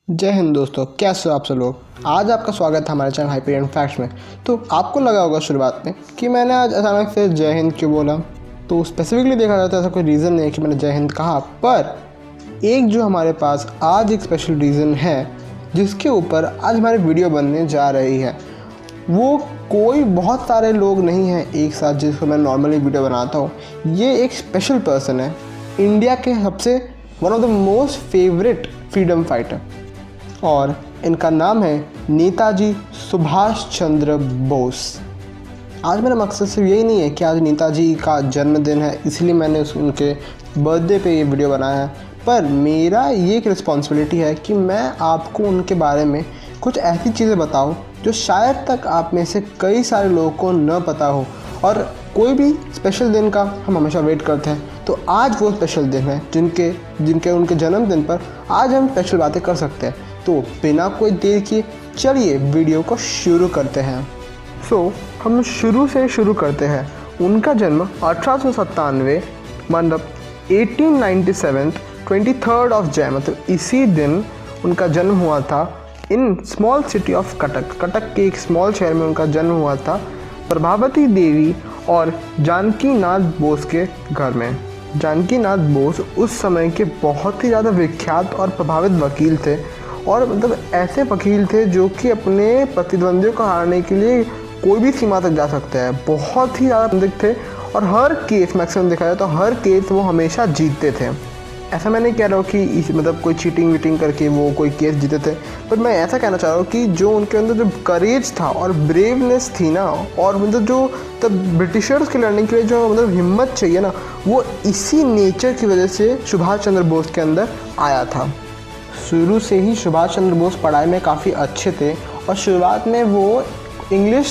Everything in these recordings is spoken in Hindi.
जय हिंद दोस्तों, कैसे हो आप सब लोग। आज आपका स्वागत है हमारे चैनल हाइपरियन फैक्ट्स में। तो आपको लगा होगा शुरुआत में कि मैंने आज अचानक से जय हिंद क्यों बोला। तो स्पेसिफिकली देखा जाता है ऐसा कोई रीज़न नहीं है कि मैंने जय हिंद कहा, पर एक जो हमारे पास आज एक स्पेशल रीज़न है जिसके ऊपर आज हमारी वीडियो बनने जा रही है। वो कोई बहुत सारे लोग नहीं हैं एक साथ जिसको मैं नॉर्मली वीडियो बनाता हूँ। ये एक स्पेशल पर्सन है, इंडिया के सबसे one of the most favourite freedom fighter, और इनका नाम है नेताजी सुभाष चंद्र बोस। आज मेरा मकसद सिर्फ यही नहीं है कि आज नेताजी का जन्मदिन है इसलिए मैंने उनके बर्थडे पे ये वीडियो बनाया है, पर मेरा ये एक रिस्पॉन्सिबिलिटी है कि मैं आपको उनके बारे में कुछ ऐसी चीज़ें बताऊं जो शायद तक आप में से कई सारे लोगों को न पता हो। और कोई भी स्पेशल दिन का हम हमेशा वेट करते हैं, तो आज वो स्पेशल दिन है जिनके उनके जन्मदिन पर आज हम स्पेशल बातें कर सकते हैं। तो बिना कोई देर किए चलिए वीडियो को शुरू करते हैं। हम शुरू से शुरू करते हैं। उनका जन्म 1897 मतलब 1897 23 ऑफ जय मतलब इसी दिन उनका जन्म हुआ था in small city of Cuttack के एक स्मॉल शहर में उनका जन्म हुआ था, प्रभावती देवी और जानकी नाथ बोस के घर में। जानकी नाथ बोस उस समय के बहुत ही ज़्यादा विख्यात और प्रभावित वकील थे, और मतलब ऐसे वकील थे जो कि अपने प्रतिद्वंदियों को हारने के लिए कोई भी सीमा तक जा सकते हैं। बहुत ही ज़्यादा प्रतिद्वंदी थे और हर केस मैक्सिमम देखा जाए तो हर केस वो हमेशा जीतते थे। ऐसा मैं नहीं कह रहा हूँ कि मतलब कोई चीटिंग वीटिंग करके वो कोई केस जीते थे, पर मैं ऐसा कहना चाह रहा हूँ कि जो उनके अंदर जो करेज था और ब्रेवनेस थी ना, और मतलब जो तब ब्रिटिशर्स के लड़ने के लिए जो मतलब हिम्मत चाहिए ना, वो इसी नेचर की वजह से सुभाष चंद्र बोस के अंदर आया था। शुरू से ही सुभाष चंद्र बोस पढ़ाई में काफ़ी अच्छे थे और शुरुआत में वो इंग्लिश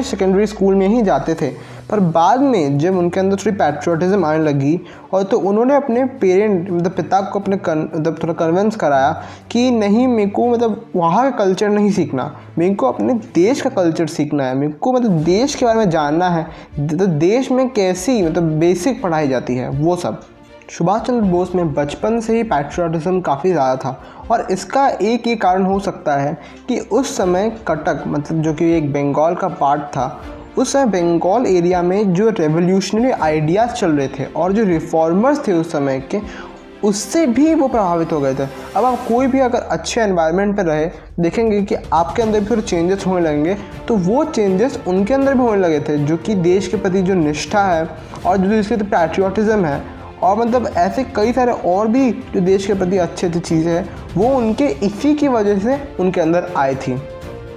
सेकेंडरी स्कूल में ही जाते थे, पर बाद में जब उनके अंदर थोड़ी पैट्रियोटिज्म आने लगी और तो उन्होंने अपने मतलब पिता को अपने मतलब थोड़ा कन्विंस कराया कि नहीं, मेरे को मतलब वहाँ का कल्चर नहीं सीखना, मेरे को अपने देश का कल्चर सीखना है, मेरे को मतलब देश के बारे में जानना है, तो देश में कैसी मतलब बेसिक पढ़ाई जाती है वो सब। सुभाष चंद्र बोस में बचपन से ही पैट्रियोटिज्म काफ़ी ज़्यादा था, और इसका एक ये कारण हो सकता है कि उस समय कटक मतलब जो कि एक बंगाल का पार्ट था, उस समय बंगाल एरिया में जो रेवोल्यूशनरी आइडियाज़ चल रहे थे और जो रिफॉर्मर्स थे उस समय के, उससे भी वो प्रभावित हो गए थे। अब आप कोई भी अगर अच्छे एनवायरनमेंट पर रहे देखेंगे कि आपके अंदर भी थोड़े चेंजेस होने लगेंगे, तो वो चेंजेस उनके अंदर भी होने लगे थे, जो कि देश के प्रति जो निष्ठा है और जो इसके पैट्रियोटिज्म है और मतलब ऐसे कई सारे और भी जो देश के प्रति अच्छी चीज़ें हैं, वो उनके इसी की वजह से उनके अंदर आई थी।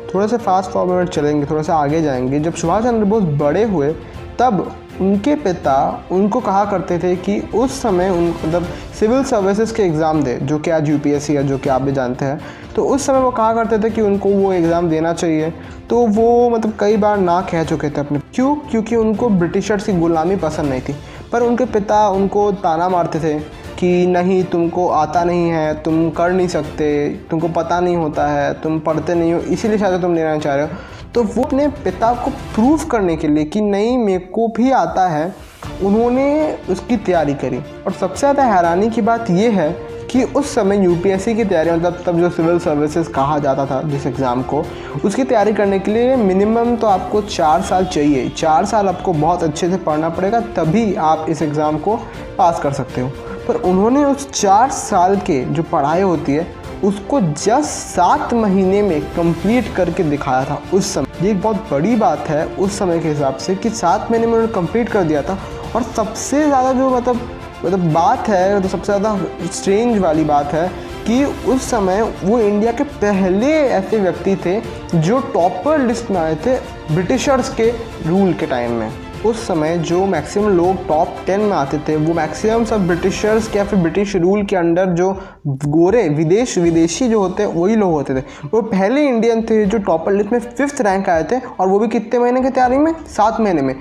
थोड़ा सा फास्ट फॉरवर्ड चलेंगे, थोड़ा सा आगे जाएंगे। जब सुभाष चंद्र बोस बड़े हुए तब उनके पिता उनको कहा करते थे कि उस समय उन मतलब सिविल सर्विसेज के एग्ज़ाम दे, जो कि आज यूपीएससी है, जो कि आप भी जानते हैं। तो उस समय वो कहा करते थे कि उनको वो एग्ज़ाम देना चाहिए, तो वो मतलब कई बार ना कह चुके थे अपने। क्योंकि उनको ब्रिटिशर्स की गुलामी पसंद नहीं थी, पर उनके पिता उनको ताना मारते थे कि नहीं, तुमको आता नहीं है, तुम कर नहीं सकते, तुमको पता नहीं होता है, तुम पढ़ते नहीं हो, इसीलिए शायद तुम लेना चाह रहे हो। तो वो अपने पिता को प्रूव करने के लिए कि नहीं मेरे को भी आता है, उन्होंने उसकी तैयारी करी। और सबसे ज़्यादा हैरानी की बात ये है कि उस समय यूपीएससी की तैयारी मतलब तब जो सिविल सर्विसेज कहा जाता था जिस एग्ज़ाम को, उसकी तैयारी करने के लिए मिनिमम तो आपको 4 साल चाहिए। 4 साल आपको बहुत अच्छे से पढ़ना पड़ेगा, तभी आप इस एग्ज़ाम को पास कर सकते हो। पर उन्होंने उस 4 साल के जो पढ़ाई होती है उसको जस्ट 7 महीने में कंप्लीट करके दिखाया था उस समय। ये एक बहुत बड़ी बात है उस समय के हिसाब से कि 7 महीने में उन्होंने कंप्लीट कर दिया था। और सबसे ज़्यादा जो मतलब बात है, तो सबसे ज़्यादा स्ट्रेंज वाली बात है कि उस समय वो इंडिया के पहले ऐसे व्यक्ति थे जो टॉपर लिस्ट में आए थे ब्रिटिशर्स के रूल के टाइम में। उस समय जो मैक्सिमम लोग टॉप 10 में आते थे वो मैक्सिमम सब ब्रिटिशर्स के या फिर ब्रिटिश रूल के अंडर जो गोरे विदेशी जो होते हैं वही लोग होते थे। वो पहले इंडियन थे जो टॉपर लिस्ट में 5th रैंक आए थे, और वो भी कितने महीने की तैयारी में, 7 महीने में।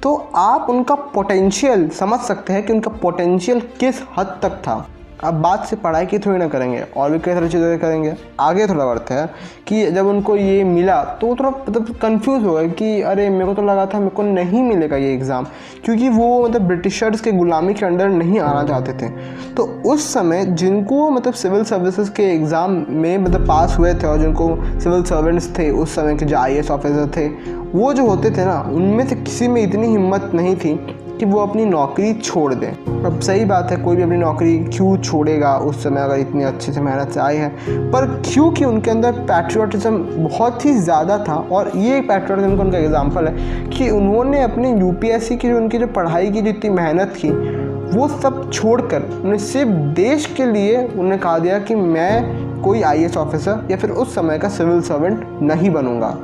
तो आप उनका पोटेंशियल समझ सकते हैं कि उनका पोटेंशियल किस हद तक था। अब बात से पढ़ाई की थोड़ी ना करेंगे, और भी कई सारी चीज़ें करेंगे। आगे थोड़ा बढ़ते हैं कि जब उनको ये मिला तो थोड़ा मतलब कंफ्यूज हो गए कि अरे मेरे को तो लगा था मेरे को नहीं मिलेगा ये एग्ज़ाम, क्योंकि वो मतलब ब्रिटिशर्स के गुलामी के अंडर नहीं आना चाहते थे। तो उस समय जिनको मतलब सिविल सर्विसेज के एग्ज़ाम में मतलब पास हुए थे और जिनको सिविल सर्वेंट्स थे उस समय के जो IAS ऑफिसर थे, वो जो होते थे ना, उनमें से किसी में इतनी हिम्मत नहीं थी कि वो अपनी नौकरी छोड़ दें। अब सही बात है, कोई भी अपनी नौकरी क्यों छोड़ेगा उस समय अगर इतनी अच्छे से मेहनत से आए हैं, पर क्योंकि उनके अंदर पैट्रियटिज्म बहुत ही ज़्यादा था। और ये पैट्रियटिज्म का उनका एग्जाम्पल है कि उन्होंने अपने UPSC की उनकी जो पढ़ाई की जितनी मेहनत की वो सब छोड़कर उन्हें सिर्फ देश के लिए उन्हें कहा दिया कि मैं कोई IAS ऑफिसर या फिर उस समय का सिविल सर्वेंट नहीं बनूंगा।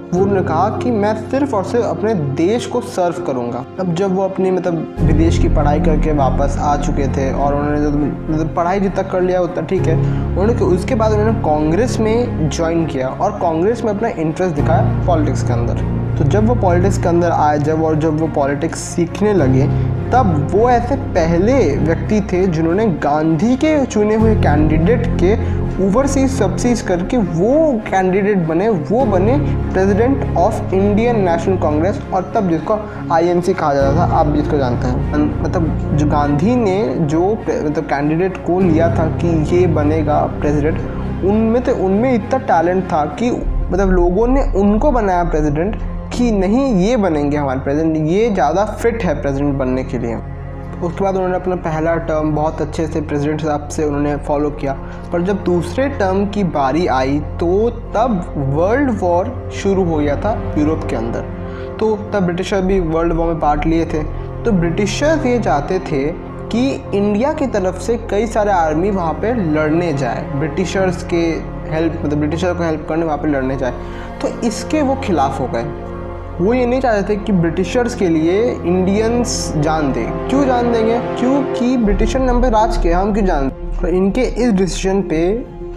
वो उन्होंने कहा कि मैं सिर्फ और सिर्फ अपने देश को सर्व करूंगा। अब जब वो अपनी मतलब विदेश की पढ़ाई करके वापस आ चुके थे और उन्होंने जब मतलब पढ़ाई जितना कर लिया उतना ठीक है, उन्होंने उसके बाद उन्होंने कांग्रेस में ज्वाइन किया और कांग्रेस में अपना इंटरेस्ट दिखाया पॉलिटिक्स के अंदर। तो जब वो पॉलिटिक्स के अंदर आए जब वो पॉलिटिक्स सीखने लगे, तब वो ऐसे पहले व्यक्ति थे जिन्होंने गांधी के चुने हुए कैंडिडेट के ओवरसीज सबसीज करके वो कैंडिडेट बने, वो बने president of Indian national Congress, और तब जिसको INC कहा जाता था, आप जिसको जानते हैं। मतलब जो गांधी ने जो मतलब कैंडिडेट को लिया था कि ये बनेगा प्रेसिडेंट, उनमें इतना टैलेंट था कि मतलब लोगों ने उनको बनाया प्रेसिडेंट कि नहीं ये बनेंगे हमारे प्रेसिडेंट, ये ज़्यादा फिट है प्रेसिडेंट बनने के लिए। उसके बाद उन्होंने अपना पहला टर्म बहुत अच्छे से प्रेसिडेंट साहब से उन्होंने फॉलो किया, पर जब दूसरे टर्म की बारी आई तो तब वर्ल्ड वॉर शुरू हो गया था यूरोप के अंदर। तो तब ब्रिटिशर भी वर्ल्ड वॉर में पार्ट लिए थे। तो ब्रिटिशर्स ये चाहते थे कि इंडिया की तरफ से कई सारे आर्मी वहाँ पे लड़ने जाए, ब्रिटिशर्स के हेल्प मतलब ब्रिटिशर को हेल्प करने वहाँ पे लड़ने जाए। तो इसके वो खिलाफ हो गए। वो ये नहीं चाहते थे कि ब्रिटिशर्स के लिए इंडियंस जान दें। क्यों जान देंगे? क्योंकि ब्रिटिशर ने हम पे राज किया, हम क्यों जान दें? तो इनके इस डिसीजन पे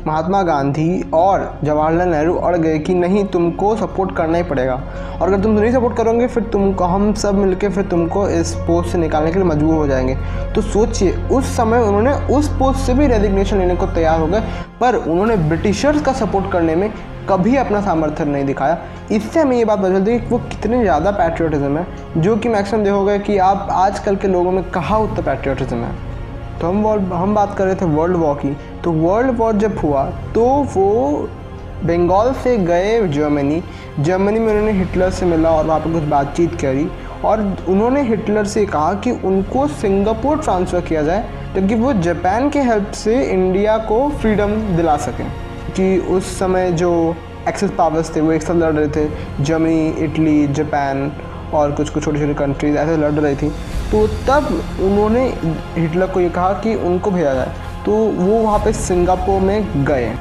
महात्मा गांधी और जवाहरलाल नेहरू अड़ गए कि नहीं, तुमको सपोर्ट करना ही पड़ेगा, और अगर तुम नहीं सपोर्ट करोगे फिर तुमको हम सब मिलके फिर तुमको इस पोस्ट से निकालने के लिए मजबूर हो जाएंगे। तो सोचिए, उस समय उन्होंने उस पोस्ट से भी रेजिग्नेशन लेने को तैयार हो गए, पर उन्होंने ब्रिटिशर्स का सपोर्ट करने में कभी अपना सामर्थ्य नहीं दिखाया। इससे हमें ये बात पता चलती है कि वो कितने ज़्यादा पैट्रियटिज्म है, जो कि मैक्सिमम देखोगे कि आप आजकल के लोगों में कहाँ उतना पैट्रियटिज्म है। तो हम बात कर रहे थे वर्ल्ड वॉर की। तो वर्ल्ड वॉर जब हुआ तो वो बंगाल से गए जर्मनी में उन्होंने हिटलर से मिला और वहाँ पर कुछ बातचीत करी, और उन्होंने हिटलर से कहा कि उनको सिंगापुर ट्रांसफ़र किया जाए ताकि वो जापान के हेल्प से इंडिया को फ्रीडम दिला सकें। कि उस समय जो एक्सेस पावर्स थे वो एक साथ लड़ रहे थे, जर्मनी, इटली, जापान और कुछ छोटी छोटी कंट्रीज ऐसे लड़ रही थी। तो तब उन्होंने हिटलर को ये कहा कि उनको भेजा जाए। तो वो वहाँ पे सिंगापुर में गए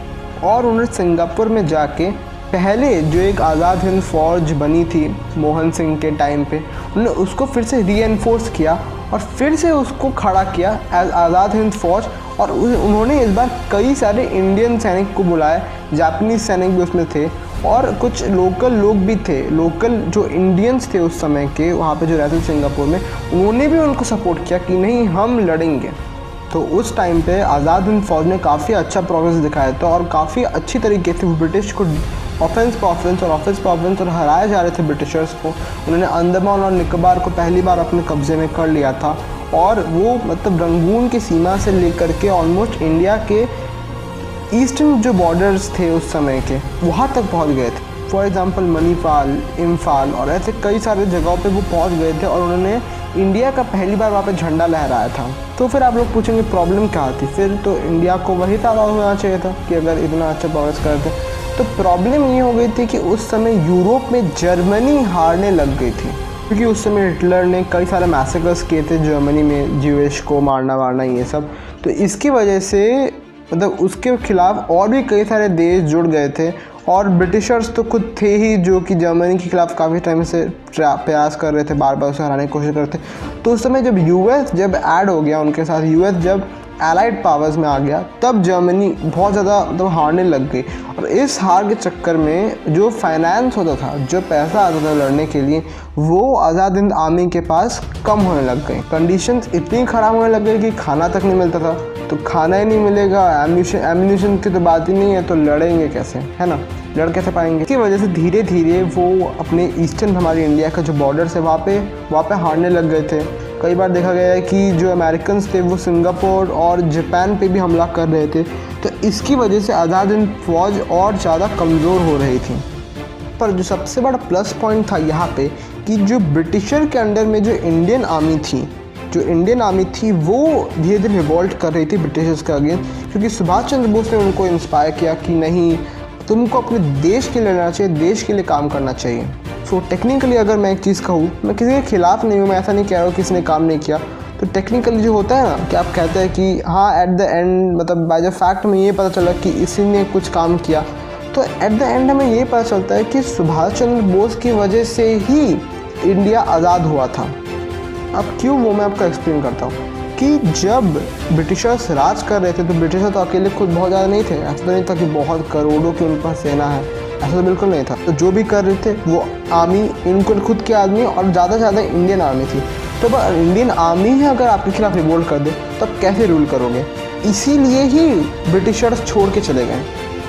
और उन्होंने सिंगापुर में जाके पहले जो एक आज़ाद हिंद फौज बनी थी मोहन सिंह के टाइम पे, उन्होंने उसको फिर से रीएनफोर्स किया और फिर से उसको खड़ा किया एज आज़ाद हिंद फौज। और उन्होंने इस बार कई सारे इंडियन सैनिक को बुलाया, जापानीज़ सैनिक भी उसमें थे और कुछ लोकल लोग भी थे, लोकल जो इंडियंस थे उस समय के वहाँ पे जो रहते थे सिंगापुर में, उन्होंने भी उनको सपोर्ट किया कि नहीं हम लड़ेंगे। तो उस टाइम पे आज़ाद हिंद फौज ने काफ़ी अच्छा प्रोग्रेस दिखाया था और काफ़ी अच्छी तरीके से ब्रिटिश को ऑफेंस पे ऑफेंस और हराए जा रहे थे ब्रिटिशर्स को। उन्होंने अंडमान और निकोबार को पहली बार अपने कब्जे में कर लिया था और वो मतलब रंगून की सीमा से लेकर के ऑलमोस्ट इंडिया के ईस्टर्न जो बॉर्डर्स थे उस समय के वहाँ तक पहुँच गए थे। फॉर एग्ज़ाम्पल मणिपाल, इम्फाल और ऐसे कई सारे जगहों पे वो पहुँच गए थे और उन्होंने इंडिया का पहली बार वहाँ पे झंडा लहराया था। तो फिर आप लोग पूछेंगे प्रॉब्लम क्या थी? फिर तो इंडिया को वही ताला होना चाहिए था कि अगर इतना अच्छा प्रोग्रेस करते। तो प्रॉब्लम ये हो गई थी कि उस समय यूरोप में जर्मनी हारने लग गई थी, क्योंकि उस समय हिटलर ने कई सारे मैसेकर्स किए थे जर्मनी में, ज्यूइश को मारना वारना ये सब। तो इसकी वजह से मतलब उसके खिलाफ और भी कई सारे देश जुड़ गए थे और ब्रिटिशर्स तो खुद थे ही जो कि जर्मनी के खिलाफ काफ़ी टाइम से प्रयास कर रहे थे, बार बार उसे हराने की कोशिश करते। तो उस समय जब यूएस जब ऐड हो गया उनके साथ, यूएस जब एलाइड पावर्स में आ गया, तब जर्मनी बहुत ज़्यादा मतलब हारने लग गई। और इस हार के चक्कर में जो फाइनेंस होता था, जो पैसा आता था लड़ने के लिए, वो आज़ाद हिंद आर्मी के पास कम होने लग गई। कंडीशंस इतनी ख़राब होने लग गई कि खाना तक नहीं मिलता था, तो खाना ही नहीं मिलेगा, एम्यूनिशन की तो बात ही नहीं है, तो लड़ेंगे कैसे, है ना, लड़ कैसे पाएंगे। इसकी वजह से धीरे धीरे वो अपने ईस्टर्न हमारे इंडिया का जो बॉर्डर्स है वहाँ पे हारने लग गए थे। कई बार देखा गया है कि जो अमेरिकन्स थे वो सिंगापुर और जापान पे भी हमला कर रहे थे, तो इसकी वजह से आज़ाद हिंद फौज और ज़्यादा कमज़ोर हो रही थी। पर जो सबसे बड़ा प्लस पॉइंट था यहाँ पे कि जो ब्रिटिशर के अंडर में जो इंडियन आर्मी थी वो धीरे धीरे रिवॉल्ट कर रही थी ब्रिटिशर्स के अगेंस्ट, क्योंकि सुभाष चंद्र बोस ने उनको इंस्पायर किया कि नहीं, तुमको अपने देश के लिए लड़ना चाहिए, देश के लिए काम करना चाहिए। सो टेक्निकली अगर मैं एक चीज़ कहूँ, मैं किसी के खिलाफ़ नहीं हूँ, मैं ऐसा नहीं कह रहा हूँ किसी ने काम नहीं किया, तो टेक्निकली जो होता है ना कि आप कहते हैं कि हाँ एट द एंड, मतलब बाय द फैक्ट में ये पता चला कि इसी ने कुछ काम किया, तो एट द एंड हमें ये पता चलता है कि सुभाष चंद्र बोस की वजह से ही इंडिया आज़ाद हुआ था। अब क्यों, वो मैं आपको एक्सप्लेन करता हूँ कि जब ब्रिटिशर्स राज कर रहे थे तो ब्रिटिशर तो अकेले खुद बहुत ज़्यादा नहीं थे, ऐसा तो नहीं था कि बहुत करोड़ों की उनके पास सेना है, ऐसा तो बिल्कुल नहीं था। तो जो भी कर रहे थे वो आर्मी, इनको खुद की आर्मी और ज़्यादा से ज़्यादा इंडियन आर्मी थी। तो अगर इंडियन आर्मी ही अगर आपके खिलाफ रिवोल्ट कर दे तो आप कैसे रूल करोगे, इसीलिए ही ब्रिटिशर्स छोड़ के चले गए।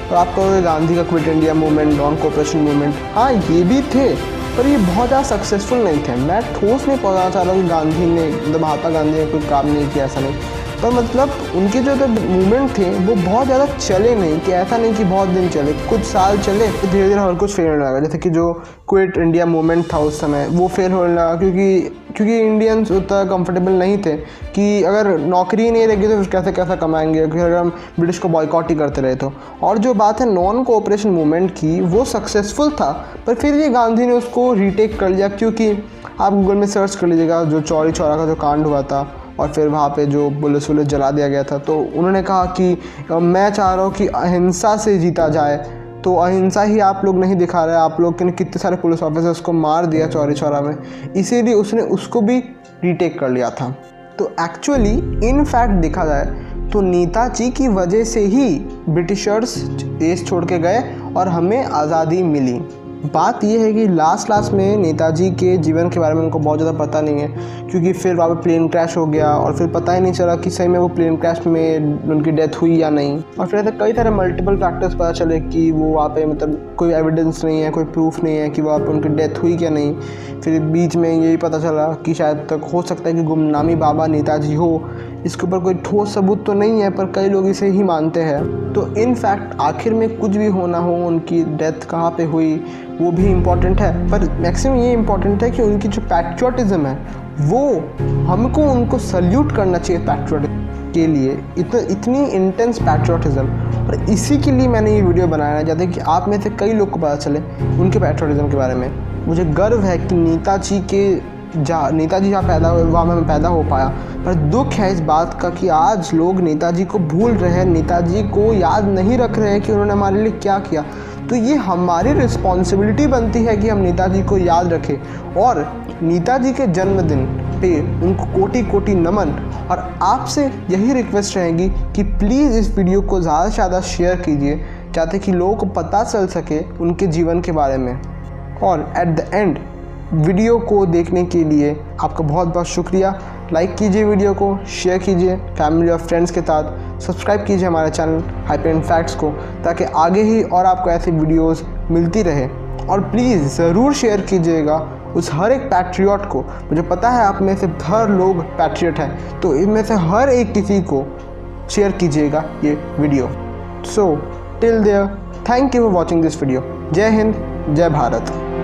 तो आप कहोगे गांधी का quit India movement, non cooperation movement, हाँ ये भी थे, पर ये बहुत ज़्यादा सक्सेसफुल नहीं थे। मैं ठोस नहीं पहुँचाना चाह रहा हूँ कि गांधी ने, मतलब महात्मा गांधी ने कोई काम नहीं किया, ऐसा नहीं, पर मतलब उनके जो मूवमेंट थे वो बहुत ज़्यादा चले नहीं, कि ऐसा नहीं कि बहुत दिन चले, कुछ साल चले तो धीरे धीरे हर कुछ फेल होने लगा। जैसे कि जो क्विट इंडिया मूवमेंट था उस समय वो फेल होने लगा, क्योंकि इंडियंस उतना कंफर्टेबल नहीं थे कि अगर नौकरी नहीं रहेगी तो फिर कैसे कमाएंगे, अगर हम ब्रिटिश को बॉयकॉट ही करते रहे तो। और जो बात है नॉन कोऑपरेशन मूवमेंट की, वो सक्सेसफुल था, पर फिर भी गांधी ने उसको रीटेक कर लिया, क्योंकि आप गूगल में सर्च कर लीजिएगा जो चौरी चौरा का जो कांड हुआ था और फिर वहाँ पे जो पुलिस जला दिया गया था, तो उन्होंने कहा कि मैं चाह रहा हूँ कि अहिंसा से जीता जाए, तो अहिंसा ही आप लोग नहीं दिखा रहे, आप लोग ने कितने सारे पुलिस ऑफिसर्स को मार दिया चौरी चौरा में, इसीलिए उसने उसको भी रीटेक कर लिया था। तो एक्चुअली इन फैक्ट देखा जाए तो नेताजी की वजह से ही ब्रिटिशर्स देश छोड़ के गए और हमें आज़ादी मिली। बात यह है कि लास्ट में नेताजी के जीवन के बारे में उनको बहुत ज़्यादा पता नहीं है, क्योंकि फिर वहाँ पे प्लेन क्रैश हो गया और फिर पता ही नहीं चला कि सही में वो प्लेन क्रैश में उनकी डेथ हुई या नहीं। और फिर ऐसे कई सारे मल्टीपल फैक्टर्स पता चले कि वो वहाँ पे, मतलब कोई एविडेंस नहीं है, कोई प्रूफ नहीं है कि वहाँ पे उनकी डेथ हुई क्या नहीं। फिर बीच में यही पता चला कि शायद तक हो सकता है कि गुमनामी बाबा नेताजी हो। इसके ऊपर कोई ठोस सबूत तो नहीं है, पर कई लोग इसे ही मानते हैं। तो इन फैक्ट आखिर में कुछ भी होना हो, उनकी डेथ कहाँ पे हुई वो भी इम्पॉर्टेंट है, पर मैक्सिमम ये इम्पॉर्टेंट है कि उनकी जो पैट्रियोटिज़म है वो हमको उनको सल्यूट करना चाहिए पैट्रियोटिज्म के लिए, इतनी इंटेंस पैट्रियोटिज्म। और इसी के लिए मैंने ये वीडियो बनाया, चाहते कि आप में से कई लोग को पता चले उनके पैट्रियोटिज्म के बारे में। मुझे गर्व है कि नेताजी जहाँ पैदा हुए वहाँ मैं पैदा हो पाया, पर दुख है इस बात का कि आज लोग नेताजी को भूल रहे हैं, नेताजी को याद नहीं रख रहे हैं कि उन्होंने हमारे लिए क्या किया। तो ये हमारी रिस्पॉन्सिबिलिटी बनती है कि हम नेताजी को याद रखें। और नेताजी के जन्मदिन पे उनको कोटि कोटि नमन। और आपसे यही रिक्वेस्ट रहेगी कि प्लीज़ इस वीडियो को ज़्यादा से ज़्यादा शेयर कीजिए, चाहते कि लोगों को पता चल सके उनके जीवन के बारे में। और एट द एंड वीडियो को देखने के लिए आपका बहुत बहुत शुक्रिया। लाइक कीजिए वीडियो को, शेयर कीजिए फैमिली और फ्रेंड्स के साथ, सब्सक्राइब कीजिए हमारे चैनल हाइपरियन फैक्ट्स को, ताकि आगे ही और आपको ऐसी वीडियोस मिलती रहे। और प्लीज़ ज़रूर शेयर कीजिएगा उस हर एक पैट्रियट को। मुझे पता है आप में से हर लोग पैट्रियट हैं, तो इनमें से हर एक किसी को शेयर कीजिएगा ये video. So till there, thank you for watching this video. जय हिंद, जय भारत।